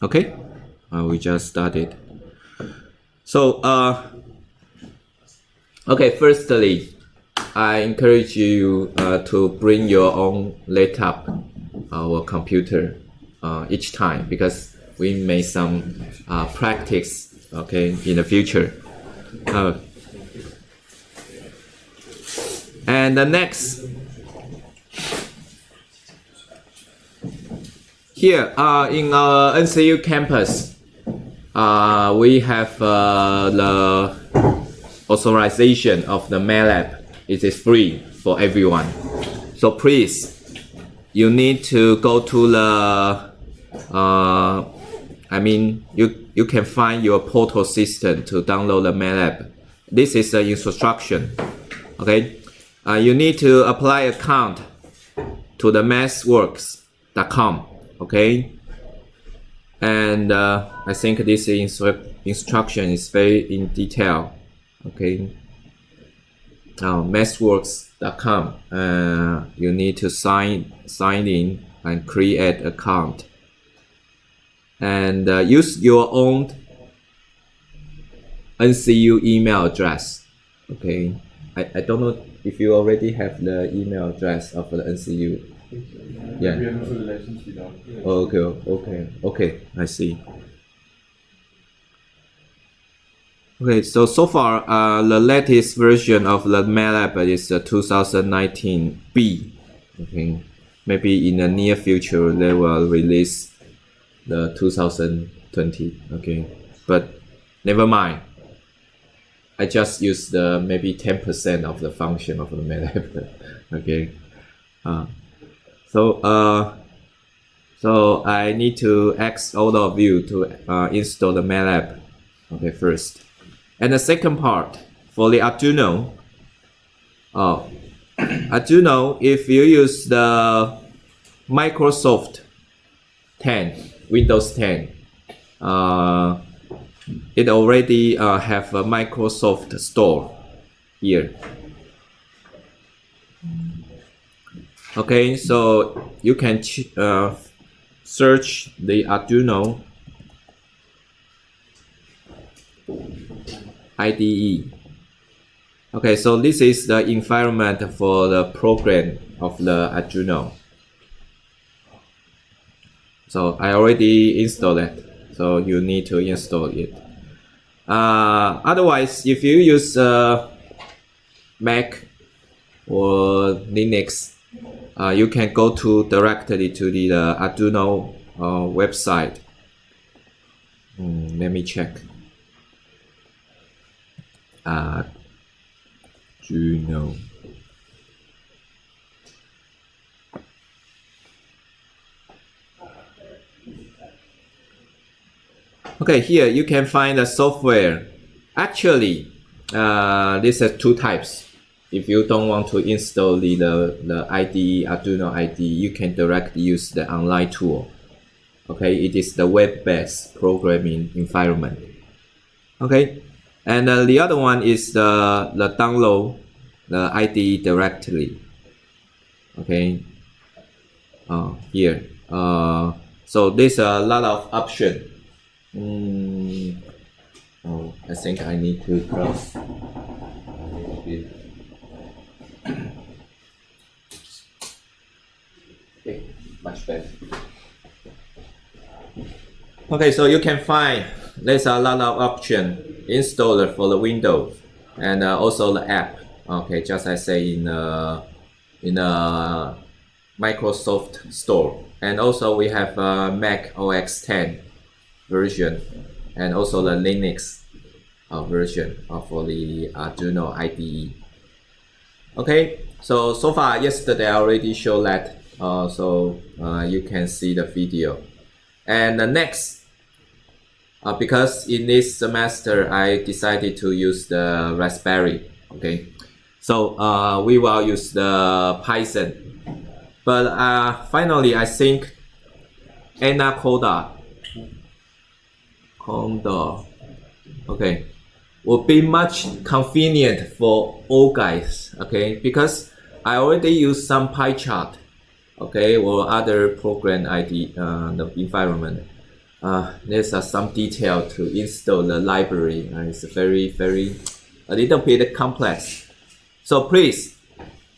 Okay, we just started. So, okay, firstly, I encourage you to bring your own laptop or computer each time, because we made some practice, okay, in the future. And the next, here in our NCU campus, we have the authorization of the MATLAB. It is free for everyone. So please, you need to go to the, you can find your portal system to download the MATLAB. This is the instruction, okay? You need to apply account to the mathsworks.com, okay? And I think this instruction is very in detail, okay? Mathsworks.com. You need to sign in and create account, and use your own NCU email address, okay? I don't know if you already have the email address of the NCU. Yeah. Okay, I see. Okay, so far the latest version of the MATLAB is 2019B. Okay, maybe in the near future they will release the 2020. Okay, but never mind. I just use the maybe 10% of the function of the MATLAB. Okay, so I need to ask all of you to install the MATLAB. Okay, first. And the second part, for the Arduino, Arduino, if you use the Microsoft 10, Windows 10, it already have a Microsoft store here. Okay, so you can search the Arduino IDE. Okay, so this is the environment for the program of the Arduino. So I already installed it, so you need to install it. Otherwise, if you use Mac or Linux, you can go directly to the Arduino website. Let me check. Arduino. Okay, here you can find the software. Actually, this has two types. If you don't want to install the IDE, Arduino IDE, you can directly use the online tool. Okay, it is the web-based programming environment. Okay, and the other one is the download the IDE directly. Okay, here. So there's a lot of options. I think I need to close. Okay, much better. Okay, so you can find there's a lot of options installer for the Windows and also the app. Okay, just as I say in the Microsoft Store, and also we have Mac OS 10 version and also the Linux version for the Arduino IDE. Okay, so far yesterday I already showed that, so you can see the video. And the next, because in this semester I decided to use the Raspberry. Okay, so we will use the Python, but finally I think Anaconda, okay, will be much convenient for all guys. Okay, because I already use some pie chart okay, or other program ID, the environment. There's some detail to install the library. It's very a little bit complex. So please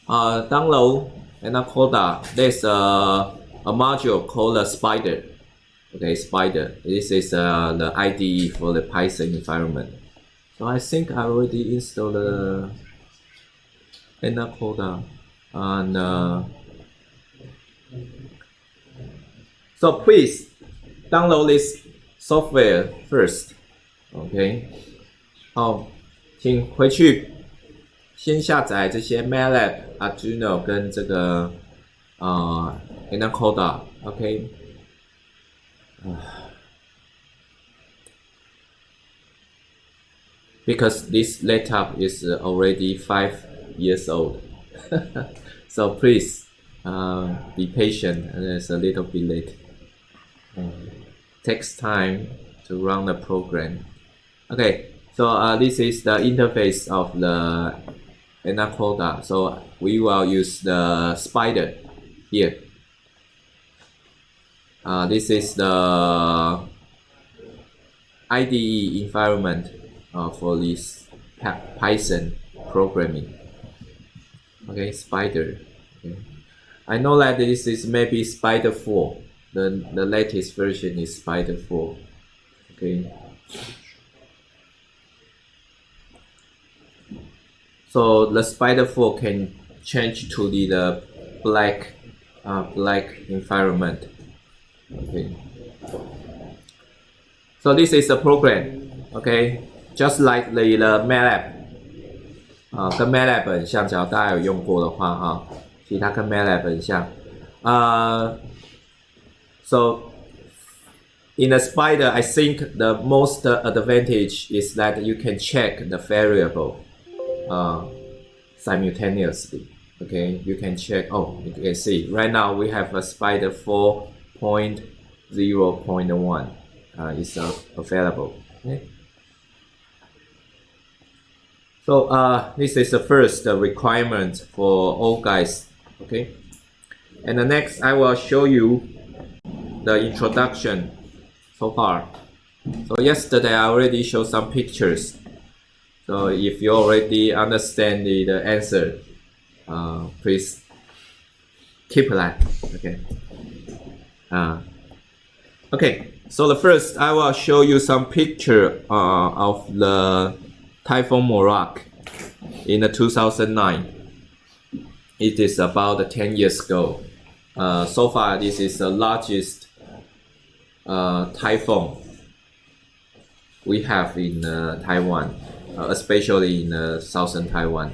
download Anaconda. There's a module called Spider. Okay, Spider. This is the IDE for the Python environment. So I think I already installed the Anaconda, and so please download this software first. OK， 好，请回去先下载这些 MATLAB、Arduino 跟这个Anaconda。OK， because this laptop is already 5 years old. So please be patient, and it's a little bit late. Takes time to run the program. Okay, so this is the interface of the Anaconda. So we will use the Spider here. This is the IDE environment for this Python programming. Okay, Spider. Okay. I know that this is maybe Spider 4. The latest version is Spider 4. Okay. So the Spider 4 can change to the black environment. Okay. So this is a program. Okay, just like the MATLAB. 跟 MATLAB 很像，只要大家有用过的话其实它跟 MATLAB 很像。So in a Spider, I think the most advantage is that you can check the variable simultaneously. Okay, you can check. Oh, you can see right now we have a Spider 4.0.1 is available. Okay. So this is the first requirement for all guys. Okay, and the next I will show you the introduction so far. So yesterday I already showed some pictures. So if you already understand the answer, please keep that. Okay. Okay. So the first I will show you some picture of the Typhoon Morak in 2009. It is about 10 years ago. So far, this is the largest typhoon we have in Taiwan, especially in southern Taiwan.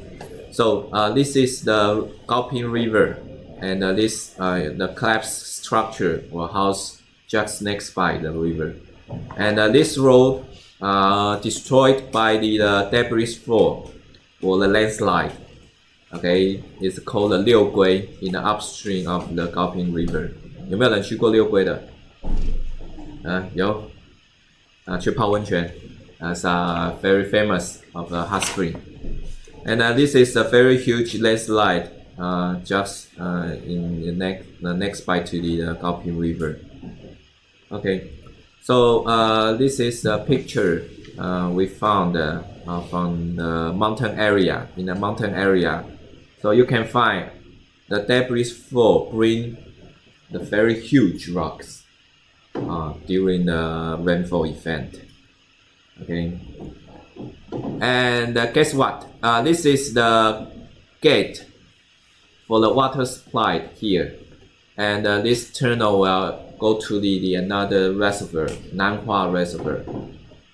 So this is the Gaoping River, and the collapsed structure will house just next by the river. And this road destroyed by the debris flow or the landslide. Okay, it's called the 六龟 in the upstream of the Gaoping River. 有没有人去过六龟的？有。去泡温泉。It's very famous of the hot spring. And this is a very huge landslide just in the next by to the Gaoping River. Okay, so this is a picture we found from the mountain area. In the mountain area, so you can find the debris flow bring the very huge rocks during the rainfall event. Okay, and guess what? This is the gate for the water supply here, and this tunnel will go to the another reservoir, Nanhua Reservoir.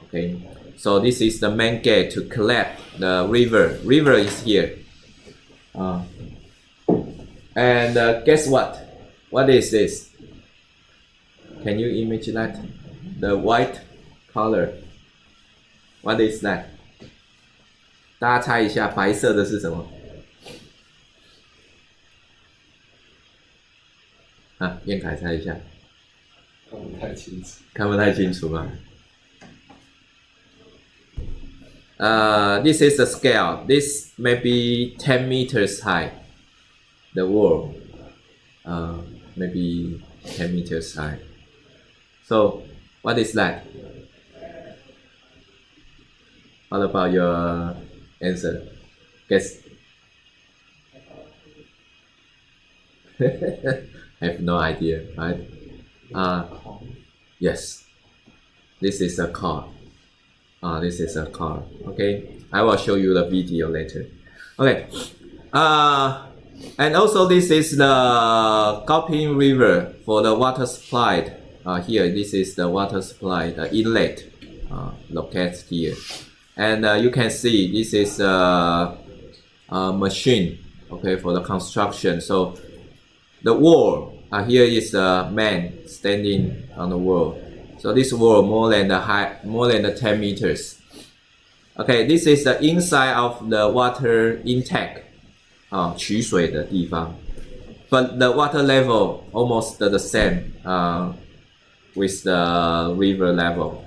Okay, so this is the main gate to collect the river. River is here. And guess what? What is this? Can you imagine that? The white color. What is that? 大家猜一下，白色的是什么？燕凯猜一下。看不太清楚。看不太清楚吗？This is a scale. This may be 10 meters high. The wall. maybe 10 meters high. So what is that? What about your answer? Guess. I have no idea, right? Yes, this is a car. This is a car. Okay, I will show you the video later. Okay, and also this is the Gaoping River for the water supply. Here, this is the water supply, the inlet, located here, and you can see this is a machine. Okay, for the construction. So the wall. Here is a man standing on the wall. So this wall more than the 10 meters. Okay, this is the inside of the water intake, 取水的地方. But the water level almost the same with the river level.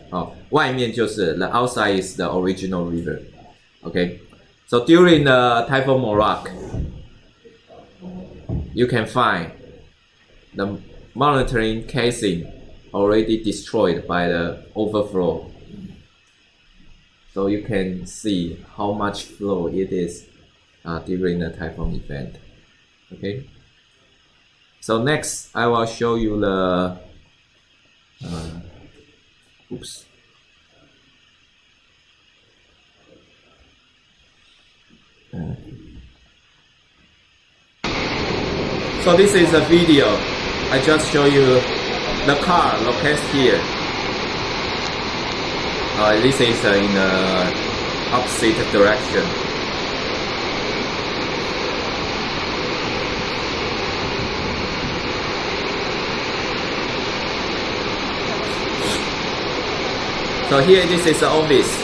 外面就是 the outside is the original river. Okay, so during the Typhoon Morak, you can find the monitoring casing already destroyed by the overflow. So you can see how much flow it is during the typhoon event. Okay. So next, I will show you the. Oops. So this is a video. I just show you the car located here. This is in the opposite direction. So here, this is the office.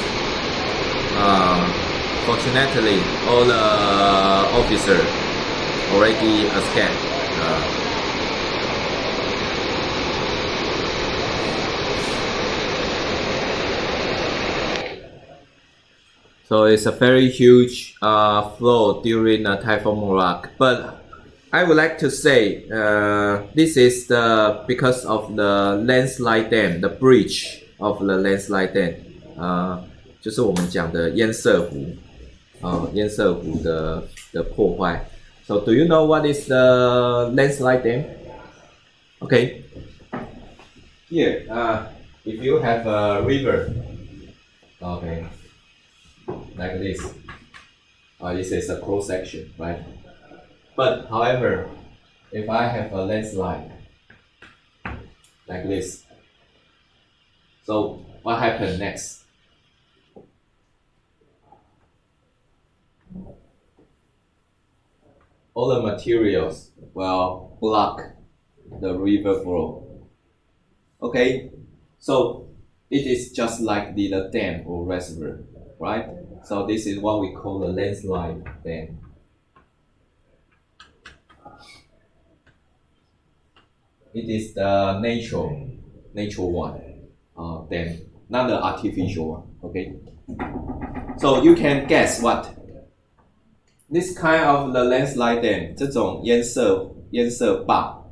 Fortunately, all the officers already escaped. So it's a very huge flow during Typhoon Morak. But I would like to say this is because of the landslide dam, the bridge of the landslide dam. 就是我们讲的堰塞湖，堰塞湖的破坏。So do you know what is the landslide dam? Okay. Here, if you have a river, okay, like this. This is a cross section, right? But however, if I have a landslide like this, so what happens next? All the materials will block the river flow. Okay, so it is just like the dam or reservoir, right? So this is what we call the landslide dam. It is the natural one, dam, not the artificial one. Okay. So you can guess what? This kind of the landslide dam, 这种堰塞坝,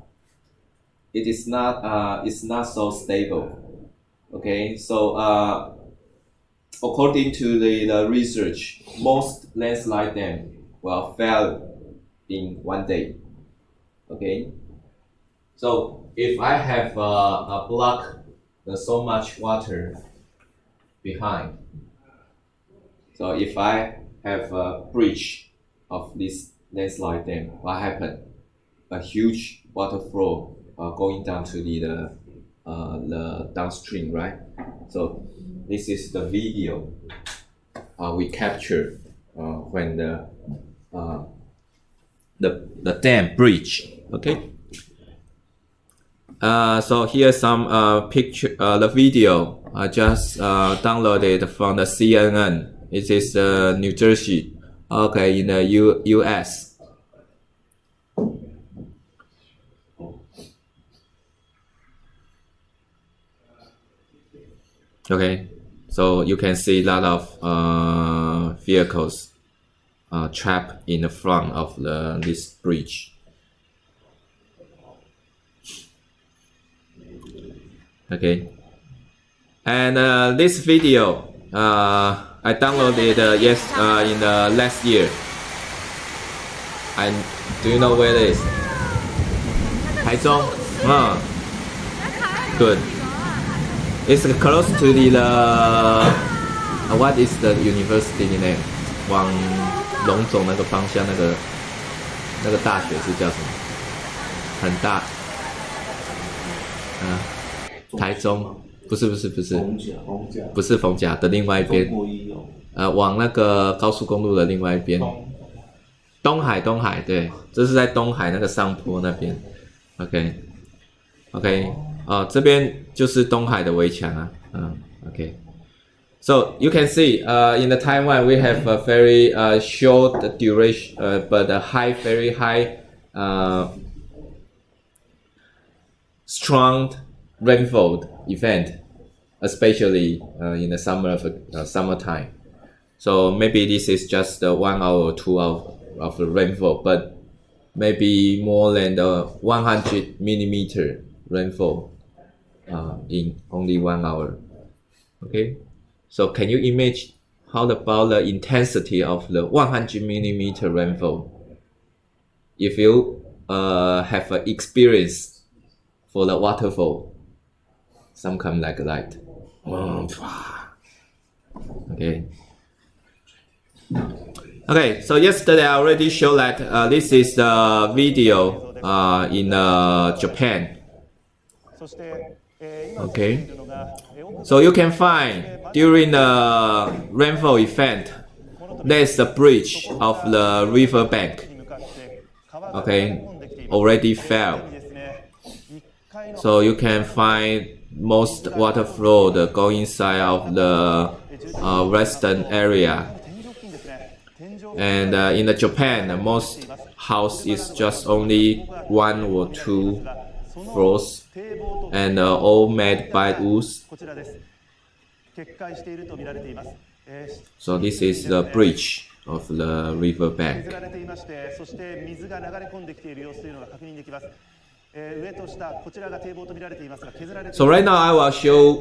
it is not it's not so stable. Okay, so according to the research, most landslide dam will fail in one day. Okay, so if I have a block so much water behind, so if I have a bridge of this landslide dam, what happened? A huge water flow going down to the downstream, right? So this is the video we captured when the dam breach. Okay. So here's some picture. The video I just downloaded from the CNN. It is New Jersey. Okay, in the U.S. Okay, so you can see a lot of vehicles trapped in the front of this bridge. Okay. And this video I downloaded in the last year. And do you know where it is? Taichung. Good. It's close to the what is the university name? 往龙总那个方向那个大学是叫什么？很大。台中不是，不是逢甲的另外一边。往那个高速公路的另外一边。东海，对，这是在东海那个上坡那边。OK， 这边就是东海的围墙啊。OK。So you can see, in the Taiwan we have a very short duration, but a very high, strong rainfall event, especially in the summertime. So maybe this is just 1 hour or 2 hours of the rainfall, but maybe more than 100 millimeter rainfall in only 1 hour. Okay. So can you imagine how about the intensity of the 100 millimeter rainfall? If you have an experience for the waterfall, some come like that. Okay, so yesterday I already showed that this is the video in Japan. Okay, so you can find during the rainfall event, there's the bridge of the river bank. Okay, already fell. So you can find most water flow go inside of the western area. And in the Japan, most house is just only 1 or 2 floors, and all made by wood. So this is the bridge of the river bank. So right now I will show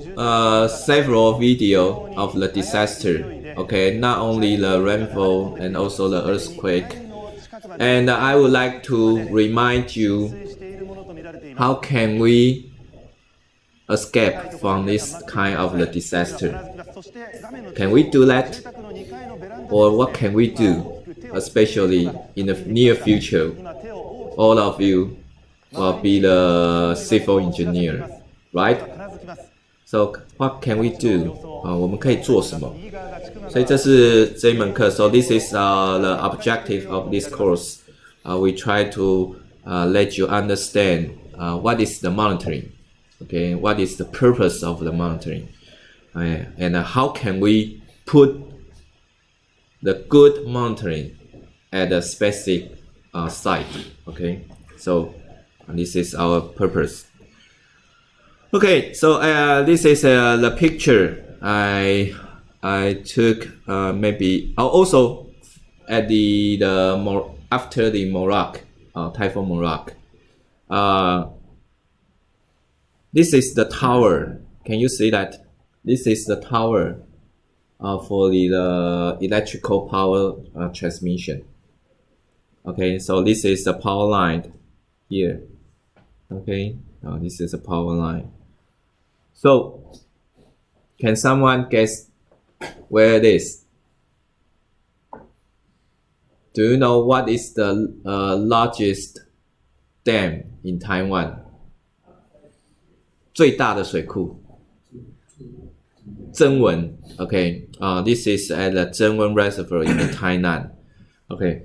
several videos of the disaster. Okay, not only the rainfall and also the earthquake. And I would like to remind you, how can we escape from this kind of the disaster? Can we do that? Or what can we do, especially in the near future? All of you will be the civil engineer, right? So what can we do? 我们可以做什么？所以这是这一门课。So this is the objective of this course. We try to let you understand what is the monitoring. Okay, what is the purpose of the monitoring, and how can we put the good monitoring at a specific site? Okay, so this is our purpose. Okay, so this is the picture I took. Maybe also at after the Typhoon Morak. This is the tower. Can you see that? This is the tower for the electrical power transmission. Okay, so this is the power line here. Okay, this is a power line. So, can someone guess where it is? Do you know what is the largest dam in Taiwan? 最大的水库。曾文 Okay, this is at the Zhengwen Reservoir in Tainan. Okay.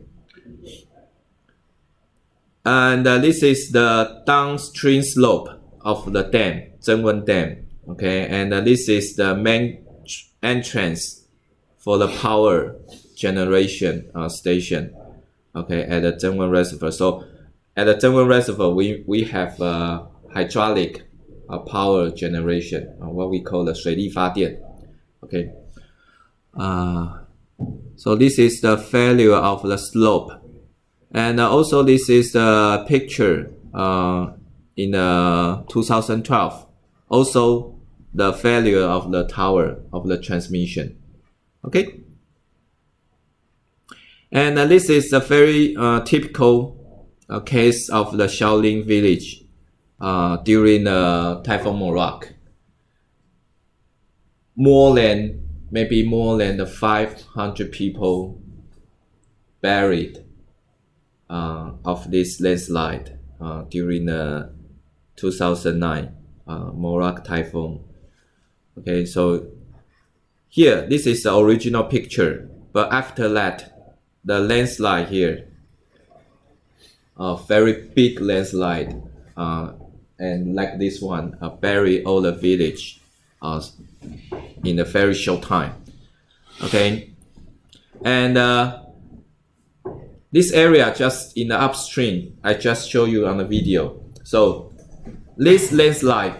And this is the downstream slope of the dam, Zhengwen Dam. Okay, and this is the main entrance for the power generation station. Okay, at the Zhengwen Reservoir. So at the Zhengwen Reservoir, we have hydraulic power generation, what we call the 水力发电. Okay. So this is the failure of the slope. And also this is the picture in 2012. also the failure of the tower of the transmission. Okay, and this is a very typical case of the Shaolin village during Typhoon Morak. Maybe more than 500 people buried of this landslide during the 2009 Morak typhoon. Okay, so here this is the original picture, but after that the landslide here, a very big landslide, and like this one, bury all the village in a very short time. Okay, and this area just in the upstream, I just show you on the video. So this landslide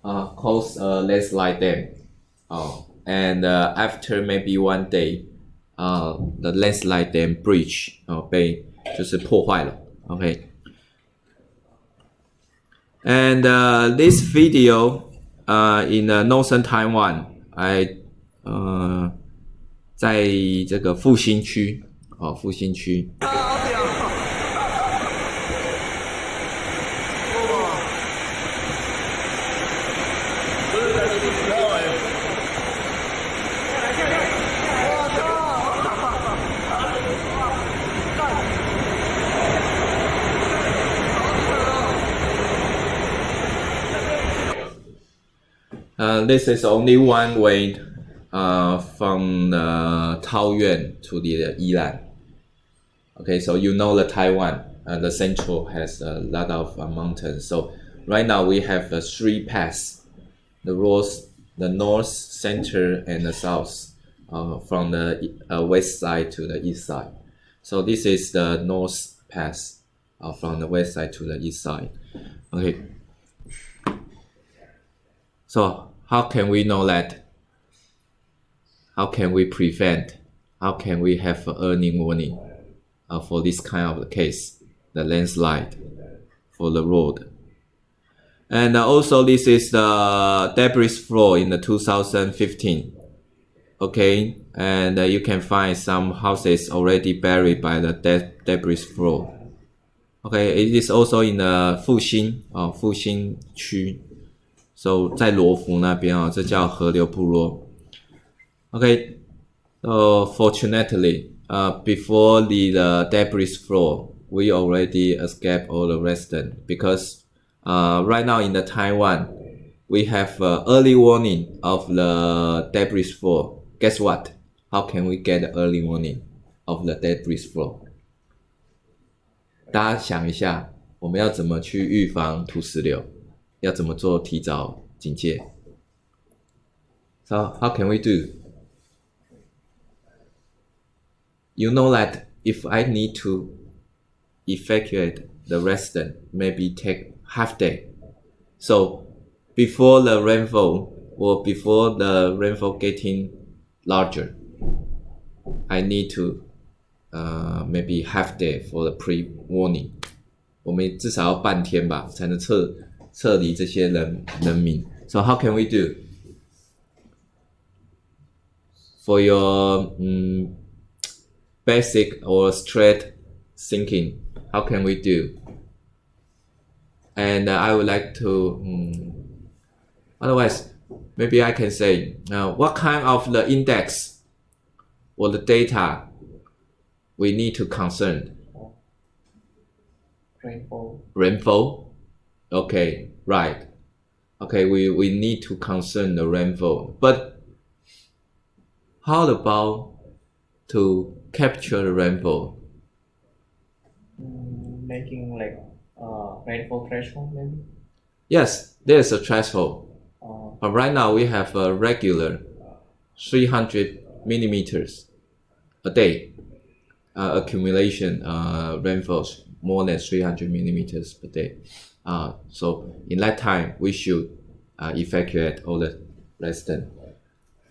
caused a landslide dam, and after maybe 1 day, the landslide dam breach 就是破坏了 ，OK。And this video in northern Taiwan, I 在这个复兴区复兴区。This is only one way from Taoyuan to the Yilan. Okay, so you know the Taiwan, the central has a lot of mountains. So right now we have 3 paths: the north, center, and the south, from the west side to the east side. So this is the north path from the west side to the east side. Okay. So how can we know that? How can we prevent? How can we have an early warning for this kind of case, the landslide for the road? And also this is the debris flow in the 2015. Okay, and you can find some houses already buried by the debris flow. Okay, it is also in the 复兴区。So 在罗浮那边这叫河流部落。Okay, fortunately, before the debris flow, we already escaped all the residents because right now in the Taiwan, we have early warning of the debris flow. Guess what? How can we get early warning of the debris flow? 大家想一下，我们要怎么去预防土石流？要怎么做提早警戒 ？So how can we do? You know that if I need to evacuate the resident, maybe take half day. So before the rainfall or before the rainfall getting larger, I need to maybe half day for the pre-warning. 我们至少要半天吧，才能撤离这些人民。So how can we do? For your basic or straight thinking, how can we do? And I would like to, otherwise, maybe I can say, what kind of the index or the data we need to concern? Rainfall? Okay, right. Okay, we need to concern the rainfall. But how about to capture the rainfall? Making like rainfall threshold maybe? Yes, there's a threshold. But right now we have a regular 300 millimeters a day accumulation rainfalls, more than 300 millimeters per day. So in that time, we should evacuate all the residents.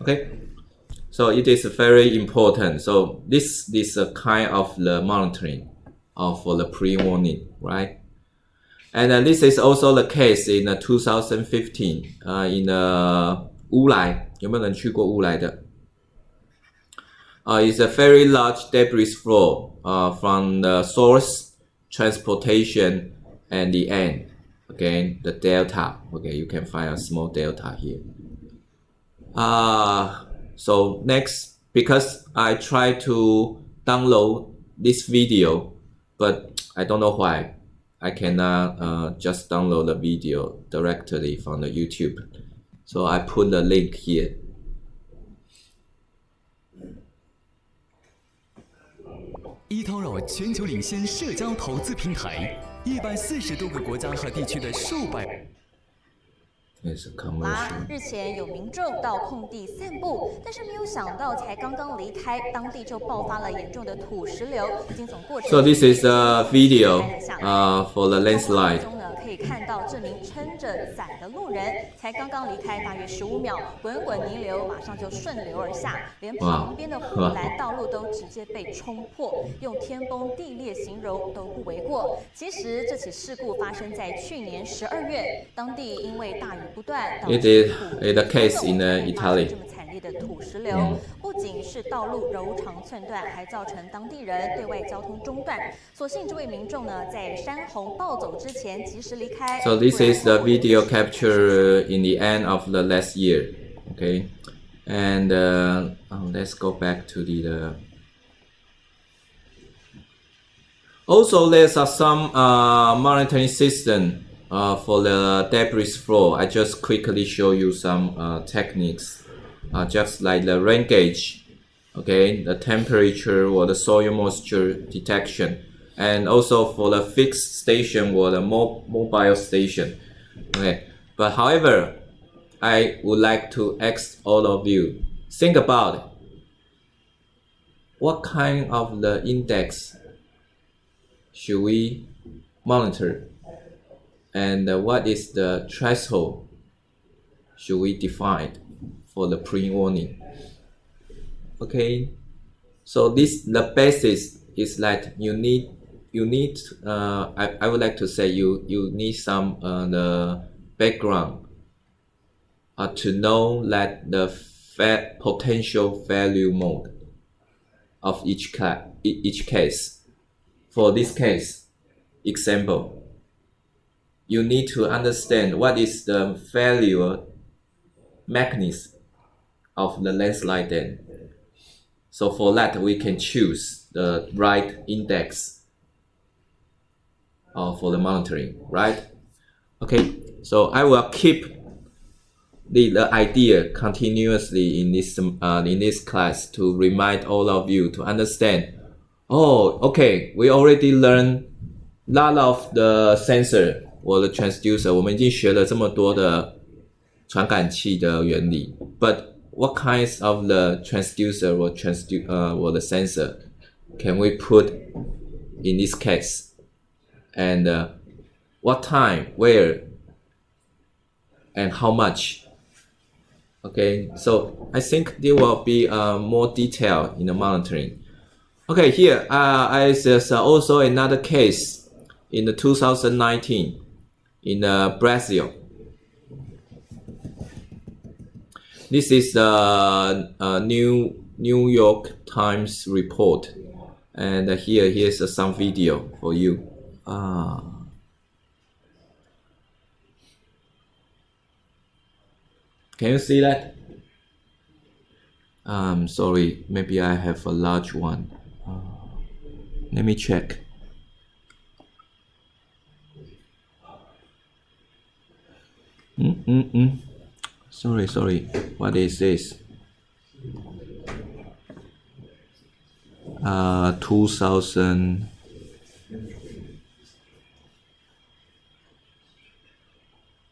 Okay, so it is very important. So this is a kind of the monitoring for the pre-warning, right? And this is also the case in 2015 in 乌来，有没有人去过乌来的？It's a very large debris flow from the source, transportation, and the end. Okay, the delta. Okay, you can find a small delta here. So next, because I try to download this video, but I don't know why I cannot just download the video directly from the YouTube. So I put the link here. eToro 全球领先社交投资平台，140多个国家和地区的数百。日前有民众到空地散步，但是没有想到才刚刚离开，当地就爆发了严重的土石流。惊悚过程。So this is a video for the landslide. 中呢可以看到这名撑着伞的路人才刚刚离开大约15秒，滚滚泥流马上就顺流而下，连旁边的护栏道路都直接被冲破，用天崩地裂形容都不为过。其实这起事故发生在去年12月，当地因为大雨不断，导致 the case in Italy. 这么惨烈的土石流，不仅是道路柔肠寸断，还造成当地人对外交通中断。所幸这位民众呢，在山洪暴走之前及时离开。So this is the video capture in the end of the last year. Okay, and let's go back to the. Also, there's some monitoring system for the debris flow. I just quickly show you some techniques, just like the rain gauge, okay, the temperature or the soil moisture detection, and also for the fixed station or the mobile station. Okay, but however, I would like to ask all of you, think about it. What kind of the index should we monitor? And what is the threshold should we define for the pre-warning? Okay, so the basis is that you need I would like to say you need some the background to know that the potential value mode of each case. For this case example, you need to understand what is the failure mechanism of the landslide then. So for that, we can choose the right index for the monitoring, right? Okay, so I will keep the idea continuously in this class to remind all of you to understand. Oh, okay, we already learned a lot of the sensor or the transducer. 我们已经学了这么多的传感器的原理。But what kinds of the transducer or the sensor can we put in this case? And what time, where, and how much? Okay, so I think there will be more detail in the monitoring. Okay, here there's also another case in the 2019 in Brazil. This is a New York Times report, and here's some video for you. Can you see that? Sorry, maybe I have a large one. Let me check. Sorry. What is this? 2000.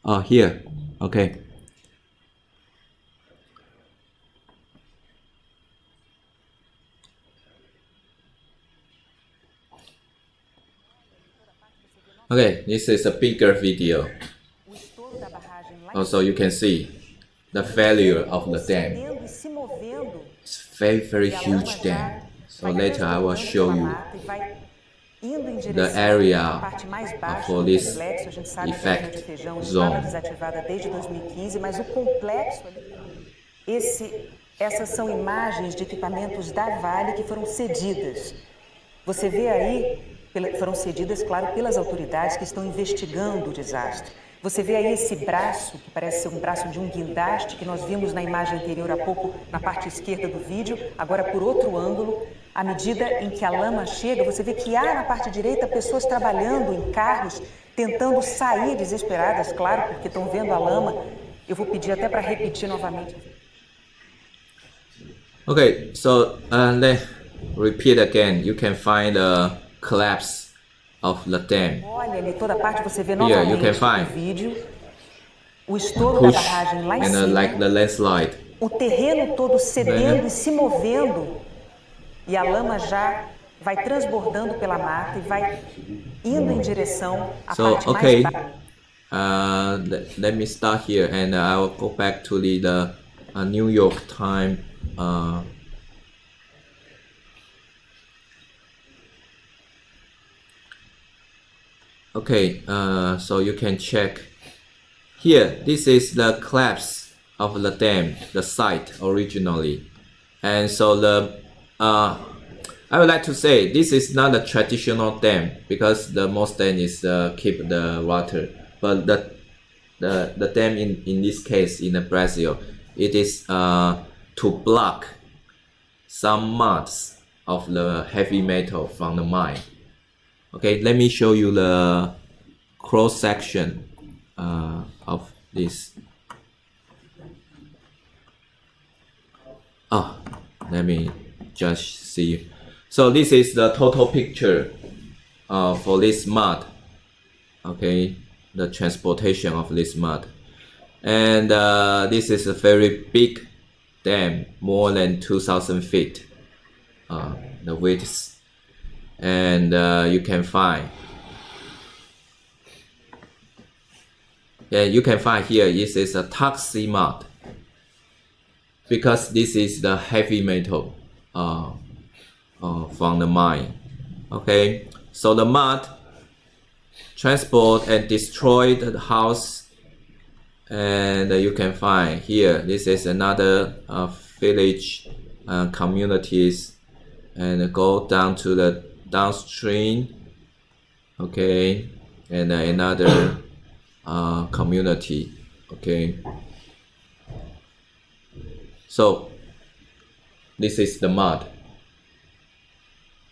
Oh, here. Okay. Okay, this is a bigger video. Also, you can see the failure of the dam. It's very huge dam. So later I will show you the area for this effect zone. Desativada desde 2015, mas o complexo essas são imagens de equipamentos da Vale que foram cedidas. Você vê aí, foram cedidas, claro, pelas autoridades que estão investigando o desastre. Você vê aí esse braço, que parece ser um braço de um guindaste, que nós vimos na imagem anterior há pouco, na parte esquerda do vídeo, agora por outro ângulo. À medida em que a lama chega, você vê que há na parte direita pessoas trabalhando em carros, tentando sair desesperadas, claro, porque estão vendo a lama. Eu vou pedir até para repetir novamente. Okay, so let's repeat again. You can find the collapse of the dam. Olha ali toda a parte, você vê Here you can novamente find no vídeo o estouro da push barragem lá em and cima, like the landslide. o terreno todo cedendo e se movendo, e a lama já vai transbordando pela mata e vai indo em direção à So parte okay, mais baixa. let me start here, and I will go back to the New York Times. Okay, so you can check here. This is the collapse of the dam, the site originally, and so I would like to say this is not a traditional dam because the most dam is keep the water, but the dam in this case in Brazil, it is to block some muds of the heavy metal from the mine. Okay, let me show you the cross section of this. Oh, let me just see. So this is the total picture for this mud. Okay, the transportation of this mud, and this is a very big dam, more than 2,000 feet. The width, and you can find. Yeah, you can find here. This is a toxic mud because this is the heavy metal from the mine. Okay, so the mud transport and destroy the house, and you can find here. This is another village communities, and go down to the downstream. Okay, and another community. Okay, so this is the mud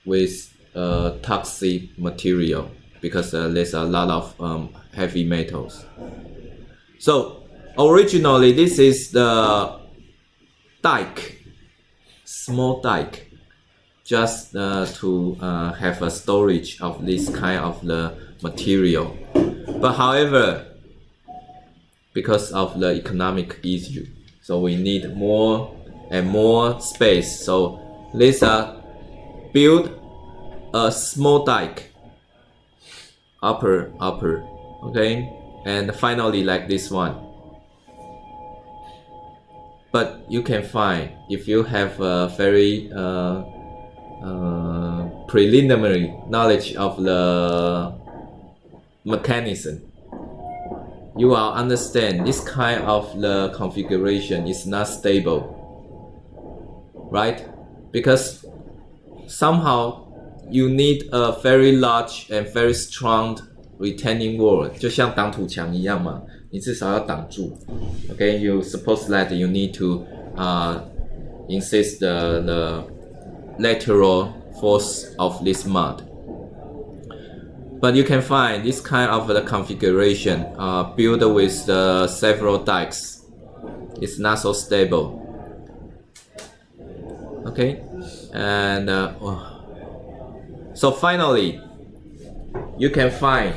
with toxic material because there's a lot of heavy metals. So originally this is the dike, small dike, just to have a storage of this kind of the material. But however, because of the economic issue, so we need more and more space. So let's build a small dike, upper, okay, and finally like this one. But you can find, if you have a very preliminary knowledge of the mechanism, you will understand this kind of the configuration is not stable, right? Because somehow you need a very large and very strong retaining wall, 就像挡土墙一样嘛，你至少要挡住。Okay, you suppose that you need to insist the lateral force of this mud. But you can find this kind of the configuration built with several dikes. It's not so stable. Okay, and so finally, you can find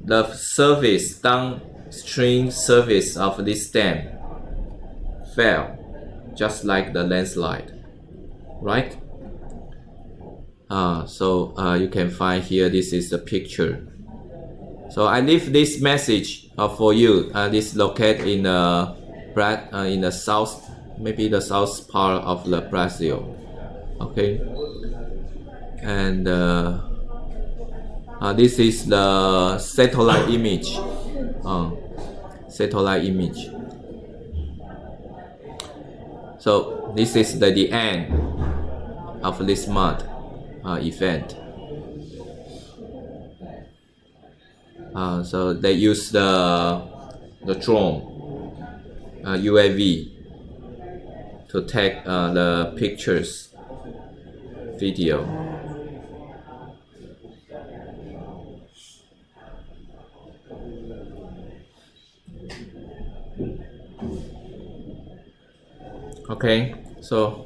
the surface, downstream surface of this dam fell, just like the landslide, right? So you can find here, this is the picture. So I leave this message for you. This located in the south, maybe the south part of the Brazil. Okay, and This is the satellite image. Satellite image. So this is the end of this month event. So they use the drone UAV to take the pictures, video. Okay, so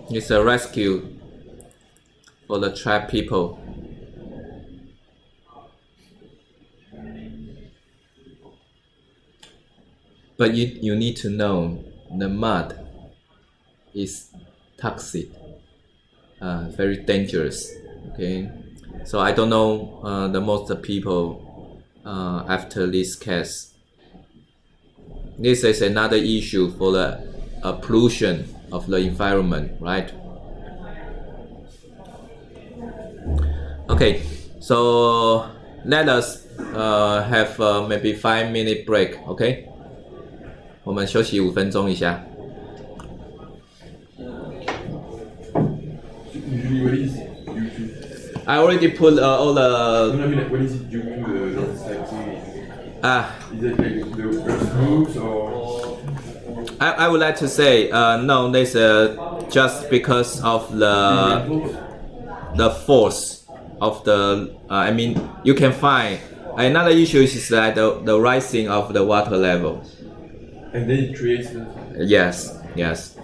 it's a rescue for the trapped people. But you need to know the mud is toxic, very dangerous. Okay, so I don't know the most people after this case. This is another issue for the pollution of the environment, right? Okay, so let us have maybe 5-minute break. Okay, 我们休息5分钟一下。 Usually, what is YouTube? I already put all the No, I mean, like, what is it YouTube? Like, is it like the first moves or? I would like to say no. This just because of the force of the. I mean, you can find another issue is that the rising of the water level. And then it creates. Yes. Yes.